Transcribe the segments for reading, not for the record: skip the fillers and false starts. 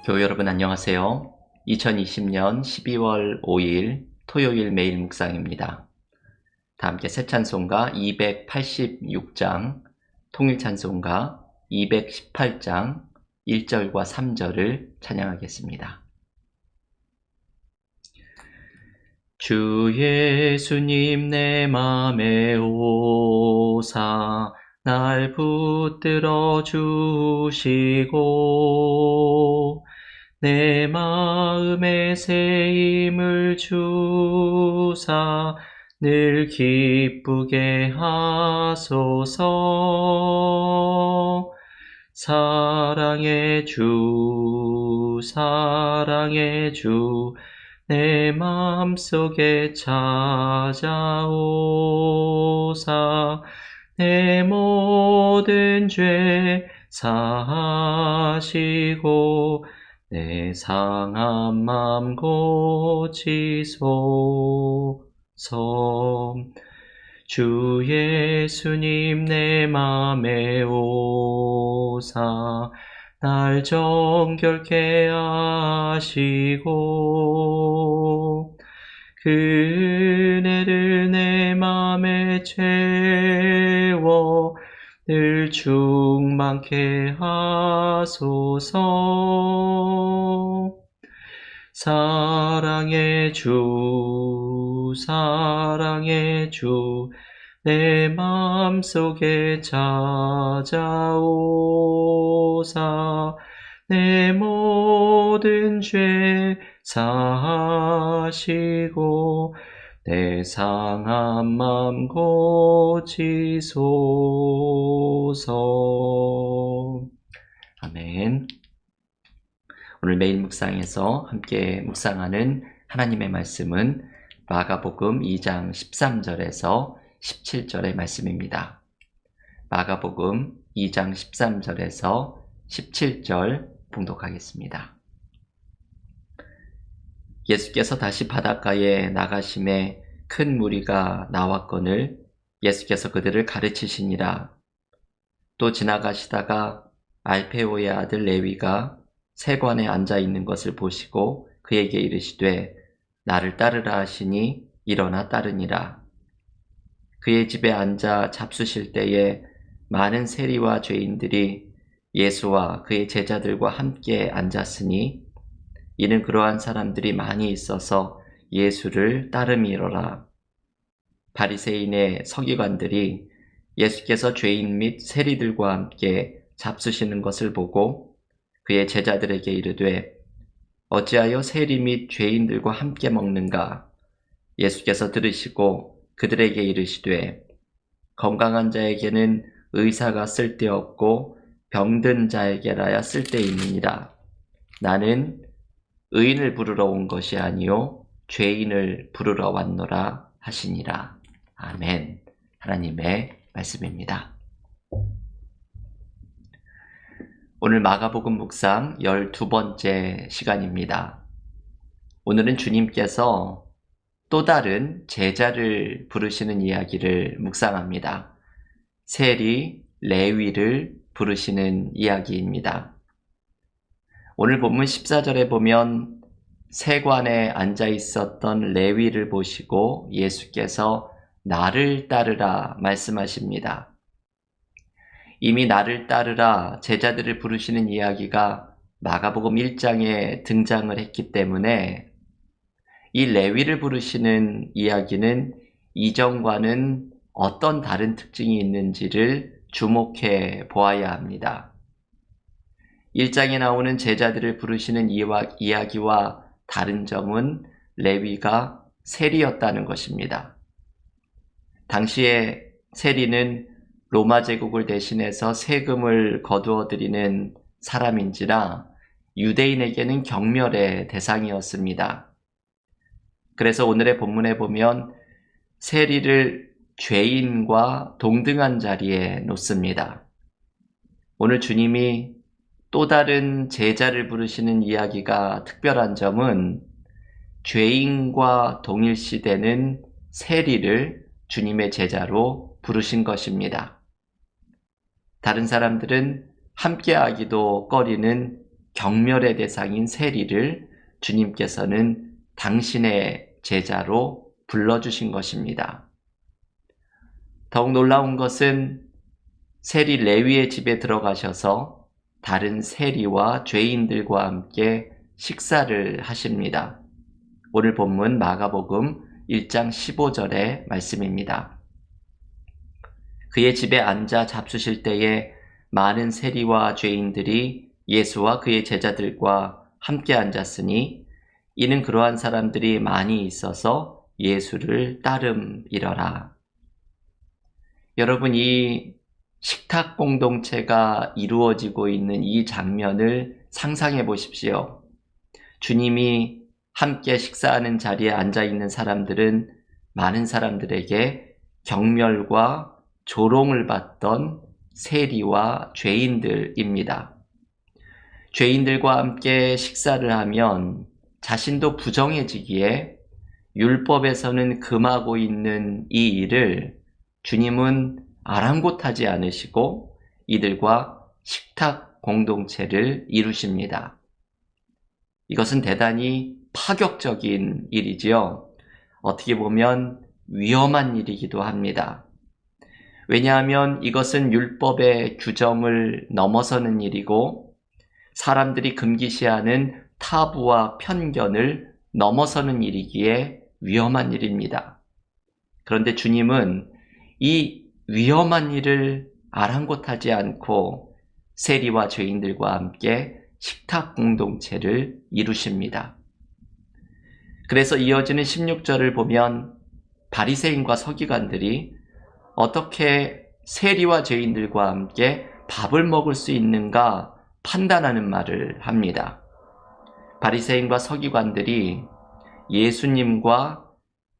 교회 여러분 안녕하세요. 2020년 12월 5일 토요일 매일 묵상입니다. 다 함께 새 찬송가 286장, 통일 찬송가 218장 1절과 3절을 찬양하겠습니다. 주 예수님 내 맘에 오사 날 붙들어 주시고 내 마음에 새 힘을 주사 늘 기쁘게 하소서. 사랑의 주 내 마음속에 찾아오사 내 모든 죄 사하시고 내 상한 맘 고치소서. 주 예수님 내 맘에 오사 날 정결케 하시고 그 은혜를 내 맘에 채워 늘 충만케 하소서. 사랑의 주 내 마음속에 찾아오사 내 모든 죄 사하시고 내 상한 맘 고치소서. 아멘. 오늘 매일 묵상에서 함께 묵상하는 하나님의 말씀은 마가복음 2장 13절에서 17절의 말씀입니다. 마가복음 2장 13절에서 17절 봉독하겠습니다. 예수께서 다시 바닷가에 나가심에 큰 무리가 나왔거늘 예수께서 그들을 가르치시니라. 또 지나가시다가 알페오의 아들 레위가 세관에 앉아있는 것을 보시고 그에게 이르시되 나를 따르라 하시니 일어나 따르니라. 그의 집에 앉아 잡수실 때에 많은 세리와 죄인들이 예수와 그의 제자들과 함께 앉았으니 이는 그러한 사람들이 많이 있어서 예수를 따름이로라. 바리새인의 서기관들이 예수께서 죄인 및 세리들과 함께 잡수시는 것을 보고 그의 제자들에게 이르되 어찌하여 세리 및 죄인들과 함께 먹는가? 예수께서 들으시고 그들에게 이르시되 건강한 자에게는 의사가 쓸데없고 병든 자에게라야 쓸데있느니라. 나는 의인을 부르러 온 것이 아니요 죄인을 부르러 왔노라 하시니라. 아멘. 하나님의 말씀입니다. 오늘 마가복음 묵상 12번째 시간입니다. 오늘은 주님께서 또 다른 제자를 부르시는 이야기를 묵상합니다. 세리, 레위를 부르시는 이야기입니다. 오늘 본문 14절에 보면 세관에 앉아 있었던 레위를 보시고 예수께서 나를 따르라 말씀하십니다. 이미 나를 따르라 제자들을 부르시는 이야기가 마가복음 1장에 등장을 했기 때문에 이 레위를 부르시는 이야기는 이전과는 어떤 다른 특징이 있는지를 주목해 보아야 합니다. 1장에 나오는 제자들을 부르시는 이야기와 다른 점은 레위가 세리였다는 것입니다. 당시에 세리는 로마 제국을 대신해서 세금을 거두어 드리는 사람인지라 유대인에게는 경멸의 대상이었습니다. 그래서 오늘의 본문에 보면 세리를 죄인과 동등한 자리에 놓습니다. 오늘 주님이 또 다른 제자를 부르시는 이야기가 특별한 점은 죄인과 동일시되는 세리를 주님의 제자로 부르신 것입니다. 다른 사람들은 함께하기도 꺼리는 경멸의 대상인 세리를 주님께서는 당신의 제자로 불러주신 것입니다. 더욱 놀라운 것은 세리 레위의 집에 들어가셔서 다른 세리와 죄인들과 함께 식사를 하십니다. 오늘 본문 마가복음 1장 15절의 말씀입니다. 그의 집에 앉아 잡수실 때에 많은 세리와 죄인들이 예수와 그의 제자들과 함께 앉았으니 이는 그러한 사람들이 많이 있어서 예수를 따름이러라. 여러분, 이 식탁 공동체가 이루어지고 있는 이 장면을 상상해 보십시오. 주님이 함께 식사하는 자리에 앉아 있는 사람들은 많은 사람들에게 경멸과 조롱을 받던 세리와 죄인들입니다. 죄인들과 함께 식사를 하면 자신도 부정해지기에 율법에서는 금하고 있는 이 일을 주님은 아랑곳하지 않으시고 이들과 식탁 공동체를 이루십니다. 이것은 대단히 파격적인 일이지요. 어떻게 보면 위험한 일이기도 합니다. 왜냐하면 이것은 율법의 규정을 넘어서는 일이고 사람들이 금기시하는 타부와 편견을 넘어서는 일이기에 위험한 일입니다. 그런데 주님은 이 위험한 일을 아랑곳하지 않고 세리와 죄인들과 함께 식탁 공동체를 이루십니다. 그래서 이어지는 16절을 보면 바리새인과 서기관들이 어떻게 세리와 죄인들과 함께 밥을 먹을 수 있는가 판단하는 말을 합니다. 바리새인과 서기관들이 예수님과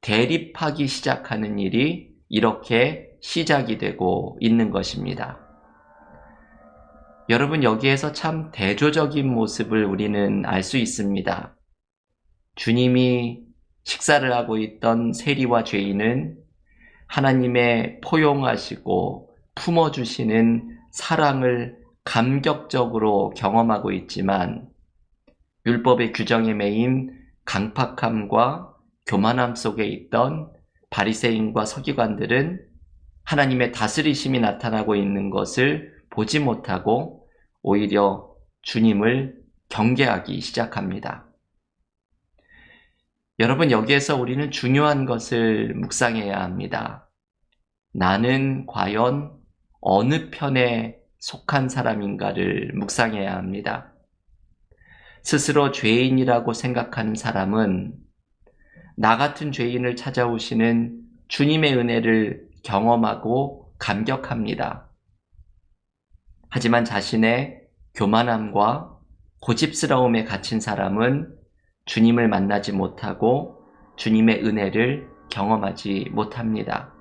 대립하기 시작하는 일이 이렇게 시작이 되고 있는 것입니다. 여러분, 여기에서 참 대조적인 모습을 우리는 알 수 있습니다. 주님이 식사를 하고 있던 세리와 죄인은 하나님의 포용하시고 품어주시는 사랑을 감격적으로 경험하고 있지만 율법의 규정에 매인 강팍함과 교만함 속에 있던 바리새인과 서기관들은 하나님의 다스리심이 나타나고 있는 것을 보지 못하고 오히려 주님을 경계하기 시작합니다. 여러분, 여기에서 우리는 중요한 것을 묵상해야 합니다. 나는 과연 어느 편에 속한 사람인가를 묵상해야 합니다. 스스로 죄인이라고 생각하는 사람은 나 같은 죄인을 찾아오시는 주님의 은혜를 경험하고 감격합니다. 하지만 자신의 교만함과 고집스러움에 갇힌 사람은 주님을 만나지 못하고 주님의 은혜를 경험하지 못합니다.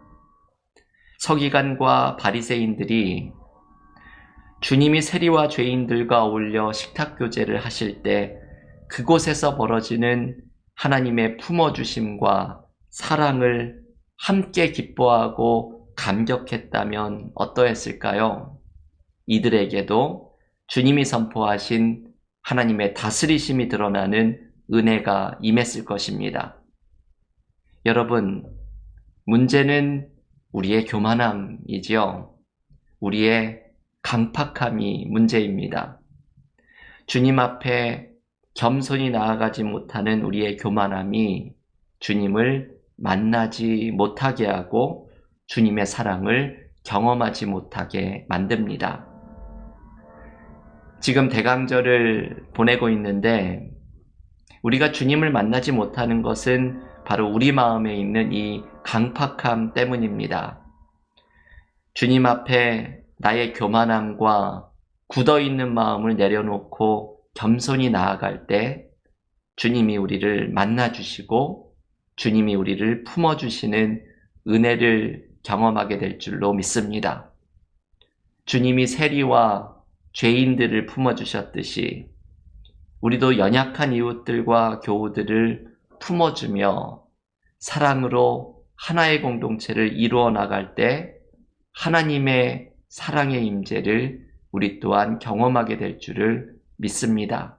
서기관과 바리새인들이 주님이 세리와 죄인들과 어울려 식탁교제를 하실 때 그곳에서 벌어지는 하나님의 품어주심과 사랑을 함께 기뻐하고 감격했다면 어떠했을까요? 이들에게도 주님이 선포하신 하나님의 다스리심이 드러나는 은혜가 임했을 것입니다. 여러분, 문제는 우리의 교만함이지요. 우리의 강팍함이 문제입니다. 주님 앞에 겸손히 나아가지 못하는 우리의 교만함이 주님을 만나지 못하게 하고 주님의 사랑을 경험하지 못하게 만듭니다. 지금 대강절을 보내고 있는데 우리가 주님을 만나지 못하는 것은 바로 우리 마음에 있는 이 강팍함 때문입니다. 주님 앞에 나의 교만함과 굳어있는 마음을 내려놓고 겸손히 나아갈 때 주님이 우리를 만나주시고 주님이 우리를 품어주시는 은혜를 경험하게 될 줄로 믿습니다. 주님이 세리와 죄인들을 품어주셨듯이 우리도 연약한 이웃들과 교우들을 품어주며 사랑으로 하나의 공동체를 이루어 나갈 때 하나님의 사랑의 임재를 우리 또한 경험하게 될 줄을 믿습니다.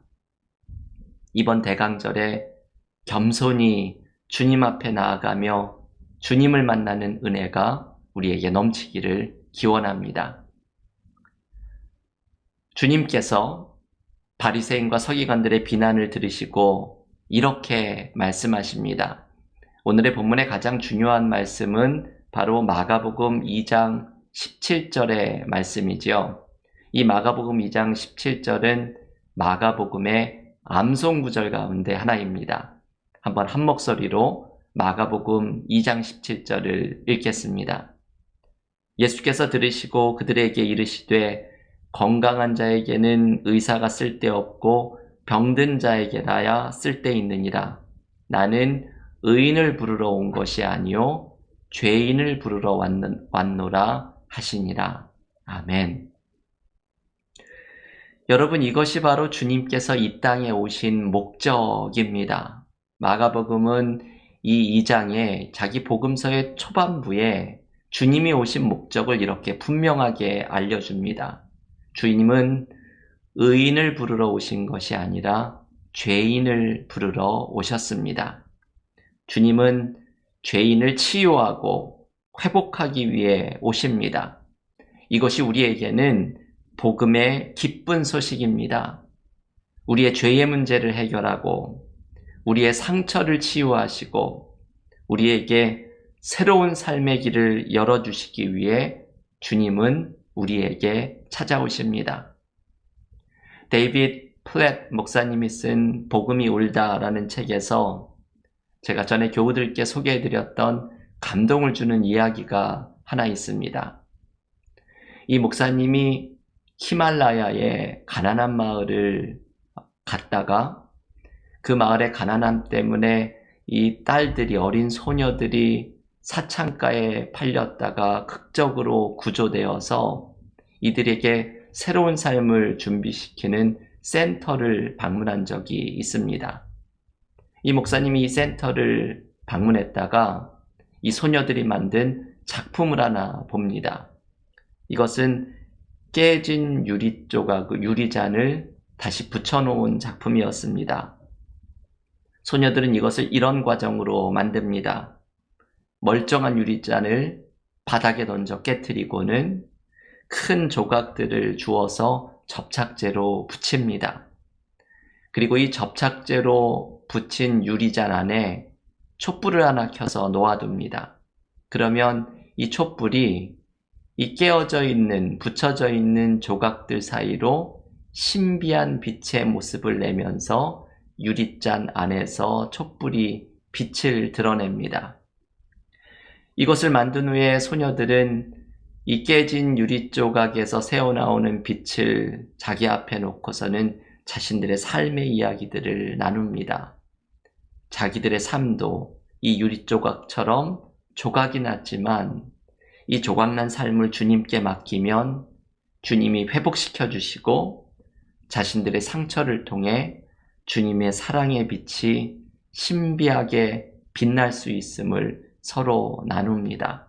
이번 대강절에 겸손히 주님 앞에 나아가며 주님을 만나는 은혜가 우리에게 넘치기를 기원합니다. 주님께서 바리새인과 서기관들의 비난을 들으시고 이렇게 말씀하십니다. 오늘의 본문의 가장 중요한 말씀은 바로 마가복음 2장 17절의 말씀이지요. 이 마가복음 2장 17절은 마가복음의 암송구절 가운데 하나입니다. 한번 한 목소리로 마가복음 2장 17절을 읽겠습니다. 예수께서 들으시고 그들에게 이르시되 건강한 자에게는 의사가 쓸데없고 병든 자에게라야 쓸데있느니라. 나는 의인을 부르러 온 것이 아니요 죄인을 부르러 왔노라 하시니라. 아멘. 여러분, 이것이 바로 주님께서 이 땅에 오신 목적입니다. 마가복음은 이 2장에 자기 복음서의 초반부에 주님이 오신 목적을 이렇게 분명하게 알려줍니다. 주님은 의인을 부르러 오신 것이 아니라 죄인을 부르러 오셨습니다. 주님은 죄인을 치유하고 회복하기 위해 오십니다. 이것이 우리에게는 복음의 기쁜 소식입니다. 우리의 죄의 문제를 해결하고 우리의 상처를 치유하시고 우리에게 새로운 삶의 길을 열어주시기 위해 주님은 우리에게 찾아오십니다. 데이빗 플랫 목사님이 쓴 복음이 울다라는 책에서 제가 전에 교우들께 소개해드렸던 감동을 주는 이야기가 하나 있습니다. 이 목사님이 히말라야의 가난한 마을을 갔다가 그 마을의 가난함 때문에 이 딸들이, 어린 소녀들이 사창가에 팔렸다가 극적으로 구조되어서 이들에게 새로운 삶을 준비시키는 센터를 방문한 적이 있습니다. 이 목사님이 이 센터를 방문했다가 이 소녀들이 만든 작품을 하나 봅니다. 이것은 깨진 유리 조각, 유리잔을 다시 붙여놓은 작품이었습니다. 소녀들은 이것을 이런 과정으로 만듭니다. 멀쩡한 유리잔을 바닥에 던져 깨트리고는 큰 조각들을 주어서 접착제로 붙입니다. 그리고 이 접착제로 붙인 유리잔 안에 촛불을 하나 켜서 놓아둡니다. 그러면 이 촛불이 이 깨어져 있는, 붙여져 있는 조각들 사이로 신비한 빛의 모습을 내면서 유리잔 안에서 촛불이 빛을 드러냅니다. 이것을 만든 후에 소녀들은 이 깨진 유리 조각에서 새어나오는 빛을 자기 앞에 놓고서는 자신들의 삶의 이야기들을 나눕니다. 자기들의 삶도 이 유리 조각처럼 조각이 났지만 이 조각난 삶을 주님께 맡기면 주님이 회복시켜 주시고 자신들의 상처를 통해 주님의 사랑의 빛이 신비하게 빛날 수 있음을 서로 나눕니다.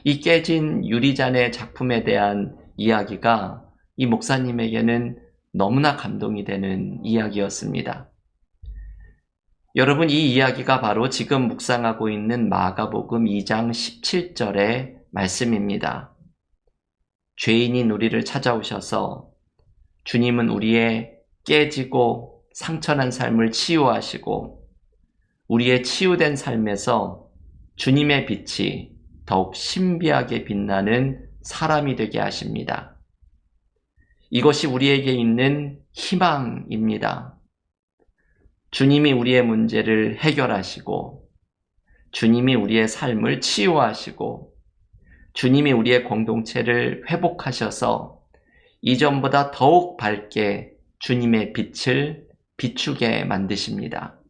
이 깨진 유리잔의 작품에 대한 이야기가 이 목사님에게는 너무나 감동이 되는 이야기였습니다. 여러분, 이 이야기가 바로 지금 묵상하고 있는 마가복음 2장 17절의 말씀입니다. 죄인인 우리를 찾아오셔서 주님은 우리의 깨지고 상처난 삶을 치유하시고 우리의 치유된 삶에서 주님의 빛이 더욱 신비하게 빛나는 사람이 되게 하십니다. 이것이 우리에게 있는 희망입니다. 주님이 우리의 문제를 해결하시고 주님이 우리의 삶을 치유하시고 주님이 우리의 공동체를 회복하셔서 이전보다 더욱 밝게 주님의 빛을 비추게 만드십니다.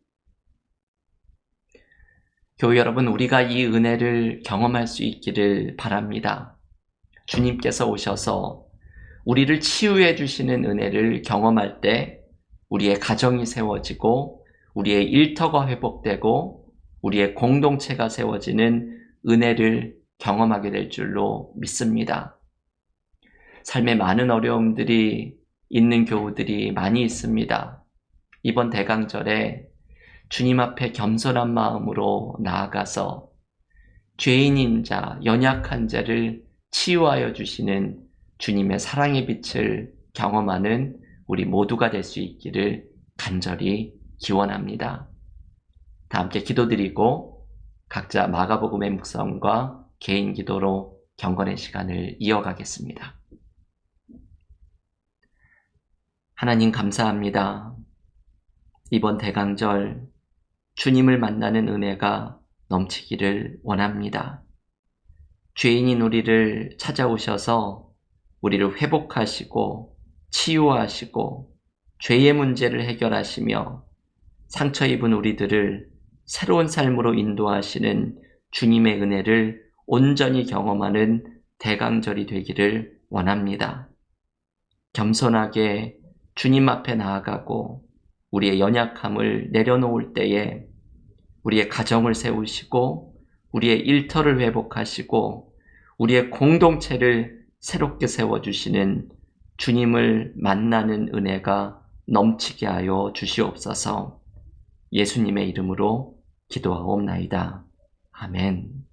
교회 여러분, 우리가 이 은혜를 경험할 수 있기를 바랍니다. 주님께서 오셔서 우리를 치유해 주시는 은혜를 경험할 때 우리의 가정이 세워지고 우리의 일터가 회복되고 우리의 공동체가 세워지는 은혜를 경험하게 될 줄로 믿습니다. 삶에 많은 어려움들이 있는 교우들이 많이 있습니다. 이번 대강절에 주님 앞에 겸손한 마음으로 나아가서 죄인인 자, 연약한 자를 치유하여 주시는 주님의 사랑의 빛을 경험하는 우리 모두가 될 수 있기를 간절히 기원합니다. 다 함께 기도드리고 각자 마가복음의 묵상과 개인 기도로 경건의 시간을 이어가겠습니다. 하나님 감사합니다. 이번 대강절 주님을 만나는 은혜가 넘치기를 원합니다. 죄인인 우리를 찾아오셔서 우리를 회복하시고 치유하시고 죄의 문제를 해결하시며 상처 입은 우리들을 새로운 삶으로 인도하시는 주님의 은혜를 온전히 경험하는 대강절이 되기를 원합니다. 겸손하게 주님 앞에 나아가고 우리의 연약함을 내려놓을 때에 우리의 가정을 세우시고 우리의 일터를 회복하시고 우리의 공동체를 새롭게 세워주시는 주님을 만나는 은혜가 넘치게 하여 주시옵소서. 예수님의 이름으로 기도하옵나이다. 아멘.